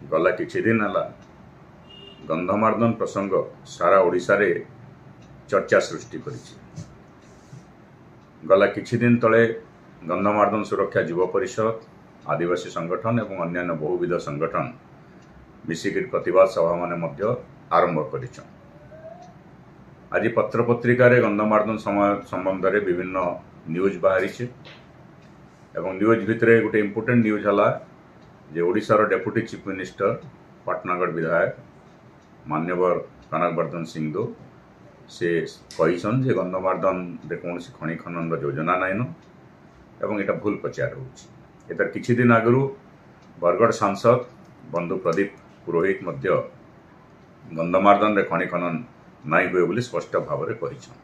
गला किछि दिन है गंधमार्दन प्रसंग सारा ओडिशा रे चर्चा सृष्टि करिछि। गला किछि दिन तले गंधमार्दन सुरक्षा युव परिषद आदिवासी संगठन एवं अन्यान्य बहुविध संगठन मिसिक प्रतिवाद सभा माने मध्य आरंभ करिछ। आज पत्र पत्रिका रे गंधमार्दन संबंध रे विभिन्न न्यूज बाहरी एवं न्यूज भितर गोटे इम्पोर्टेंट न्यूज है जे ओडिशार डेप्यूटी चीफ मिनिस्टर पाटनागढ़ विधायक मान्यवर कनकवर्धन सिंहदेव से कहीसन जे गंधमार्दन रे कौन खनि खनन योजना नाइन एवं एटा भूल प्रचार होछि। एतर किछि दिन आगु बरगढ़ सांसद बंधु प्रदीप पुरोहित मध्य गंधमार्दन रे खनि खनन नाई हुए बोली स्पष्ट भाव में कहिछन।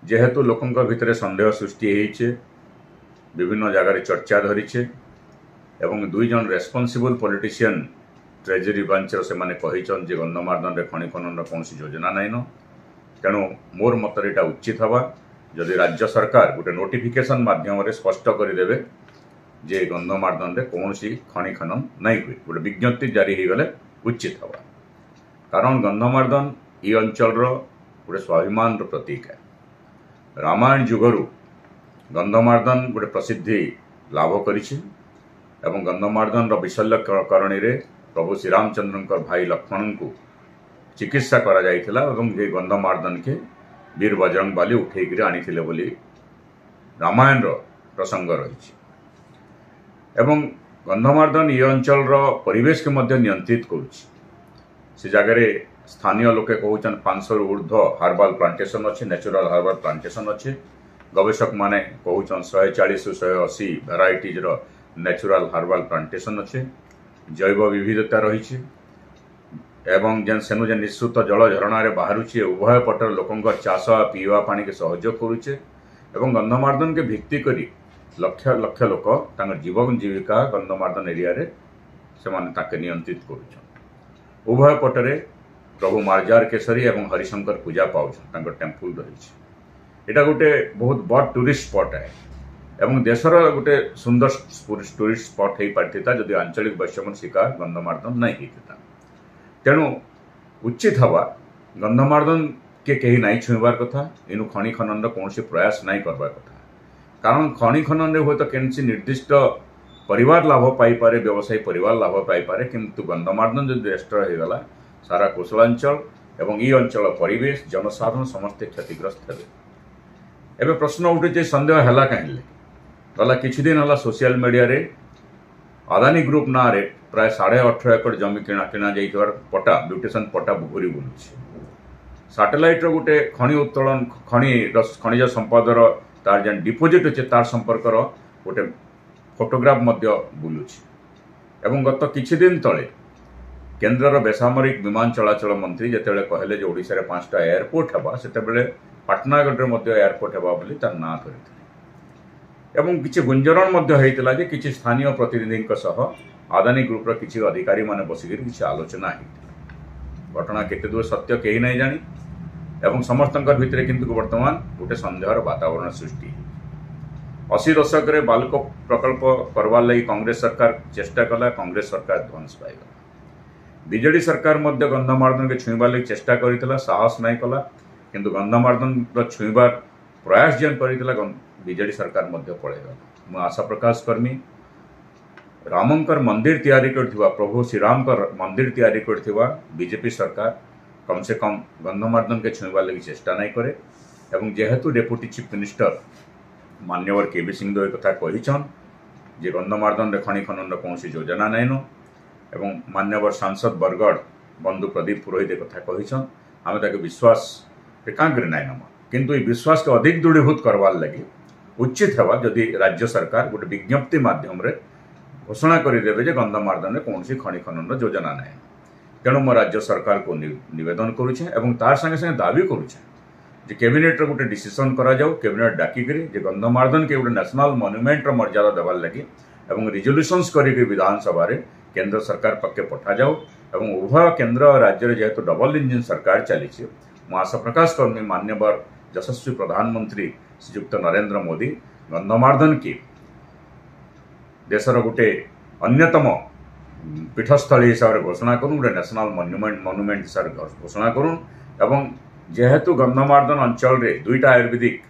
जेहेतु लोकंक भितर संदेह सृष्टि होइछे, विभिन्न जगह चर्चा धरीछे एवं दुई जन रेस्पॉन्सिबल पॉलिटिशियन ट्रेजरी ब्रांच से माने कहिछन जे गंधमार्दन रे खनि खनन कौन योजना नाइन। तेणु मोर मत एटा उचित हवा जदि राज्य सरकार गोटे नोटिफिकेशन माध्यम स्पष्ट करदेवे जे गंधमार्दन रे कौन खनि खनन नहीं हुए, गोटे विज्ञप्ति जारी हो गले उचित हवा। कारण गंधमार्दन ये अंचल गोटे स्वाभिमान प्रतीक है। रामायण जुगरु गंधमार्दन गोटे प्रसिद्धि लाभ करिछि एवं गंधमार्दन विशल्यकरणी रे प्रभु श्रीरामचंद्र भाई लक्ष्मण को चिकित्सा करा जाइथिला एवं ये गंधमार्दन के वीर बजरंग बाली उठेक आनी बोली रामायण प्रसंग रही। एवं गंधमार्दन ये अंचल परिवेश के मध्य नियंत्रित करुछि। से जगह स्थानीय लोके कहउछन 500 ऊर्ध्व हार्बाल प्लांटेशन अच्छे, नेचुरल हार्बाल प्लांटेशन अच्छे। गवेषक माने कहउछन 140 से 180 भेराइटीज रो नेचुरल हार्बाल प्लांटेशन अच्छे। जैव विविधता रही एवं जेन सेनु जेन निश्चित जल झरणा बाहरुचे उभय पटर लोकंकर चाष पीवा पानी के सहयोग करुचे एवं गंधमार्दन के भित्ति करी लक्ष लक्ष लोक तांकर जीवन जीविका गंधमार्दन एरिया रे से माने ताके नियंत्रित करुछन। उभय पटरे प्रभु मार्जार केसरी एवं हरिशंकर पूजा पाउछन, तांकर टेम्पल रही। एटा गोटे बहुत बड़ टूरिस्ट स्पॉट है एवं देशर गोटे सुंदर टूरिस्ट स्पॉट हो पार्थिता जदि आंचलिक वैषम्य शिकार गंधमार्दन नहीं होता। तेणु उचित हवा गंधमार्दन के कहीं नहीं छुईबार कथा, इनु खनि खनन कौन प्रयास नहीं करबार कथा। कारण खनि खनन हुए तो कैसी निर्दिष्ट परिवार लाभ पाइपे, व्यवसायी परिवार लाभ पाइपे, किंतु गंधमार्दन जो डिस्ट्रय हो गला सारा कुशलांचल एवं ये अंचल परिवेश जनसाधारण समस्ते क्षतिग्रस्त हेबे। एबे प्रश्न उठे संदेह है कहीं गला किछि दिन है सोशल मीडिया रे अदानी ग्रुप ना रे प्राय 18.5 एकड़ जमी किणा जाइथिबार पटा ब्यूटेशन पटा घूरी बुलुछि। सैटेलाइट गोटे खनि उत्तोलन खनिज संपदर तार जेन डिपोजिट अच्छे तार संपर्क गोटे फोटोग्राफ मध्य बुलुछि। एवं गत किछि दिन तले केन्द्रर बेसामरिक विमान चलाचल मंत्री जेतेबेले कहले जे ओडिशा रे 5टा एयरपोर्ट हेबा सेतेबेले पाटनागढ़ मध्य एयरपोर्ट हेबा बोली तार ना धरिथिले एवं किछि गुंजरण मध्य हेइतला जे किछि स्थानीय प्रतिनिधि सह अदानी ग्रुपर किछि अधिकारी माने बसिकिर किछि आलोचना हेइतला। घटना केते दूर सत्य केही नहीं जानी एवं समस्तंकर भितरे किंतु वर्तमान गोटे संदेहर वातावरण सृष्टि। 80 दशक रे बालको प्रकल्प करवार लगी कांग्रेस सरकार चेष्टा कला, कांग्रेस सरकार ध्वंस पाईगला। बीजेडी सरकार मध्य गंधमार्दन के छुईबार लगी चेष्टा करितला, साहस नहीं कला, किंतु गंधमार्दन छुईबार प्रयास जेन करितला बीजेडी सरकार मध्य पड़ेगा। मु आशा प्रकाश कर्मी रामंकर मंदिर तैयारी करथिबा, प्रभु श्रीराम का मंदिर तैयारी करथिबा बीजेपी सरकार कम से कम गंधमार्दन के छुईबार लगी चेष्टा नहीं करे। एवं जेहेतु डेप्यूटी चीफ मिनिस्टर मान्यवर केबी सिंहदेव कथा कहिछन जे गंधमार्दन रे खनि खनन कौन योजना नाइन एवं मान्यवर सांसद बरगढ़ बंधु प्रदीप पुरोहित कथा कहिछन, आमे ताके विश्वास कांग्रे नाइन नमा, किंतु ये विश्वास के अधिक दृढ़ीभूत करवार लगी उचित है जदि राज्य सरकार गोटे विज्ञप्ति माध्यम रे घोषणा करदेवे जे गंधमार्दन में कौन खनि खनन योजना ना। तेणु मो राज्य सरकार को निवेदन करुचे एवं तार संगे संगे दाबी करुचे जे कैबिनेट रे गोटे डिसीजन करा जाऊ, कैबिनेट डाकिकरी जे गंधमार्दन के गोटे नेशनल मॉन्यूमेंट रो मर्यादा देवार लगी एवं रिजोल्यूशंस करिके विधानसभा रे केंद्र सरकार पक्के पठा जाऊ एवं उभय केंद्र और राज्य जेहेतु डबल इंजिन सरकार चली मु आशा प्रकाश कर्मी मान्यवर यशस्वी प्रधानमंत्री श्रीयुक्त नरेंद्र मोदी गंधमार्दन की देशर गोटे अन्यतम पीठस्थली हिसाब से घोषणा करूँ, गोटे नेशनल मनुमेंट हिसाब से घोषणा करूँ। एवं जेहेतु गंधमार्दन अंचल रे दुईटा आयुर्वेदिक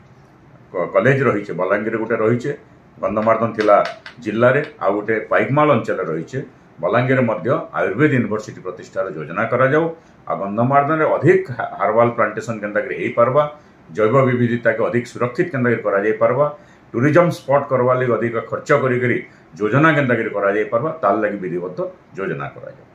कॉलेज रही, बलांगीर गोटे रही, गंधमार्दन थिला जिल्ला रे, आ गोटे पाइकमाल अंचल रही, बलांगीर मध्य आयुर्वेद यूनिवर्सिटी प्रतिष्ठार योजना करा जाऊ। आ गंधमार्दन रे अधिक हार्बाल प्लांटेशन केनता करी हो पारबा, जैव विविधता के अधिक सुरक्षित केनता करी करा जाई पारबा, टूरिज्म स्पॉट करवा लगी अधिक खर्च करी योजना केनता करी करा जाई पारबा, तार लगी विधिवत योजना करा जाऊ।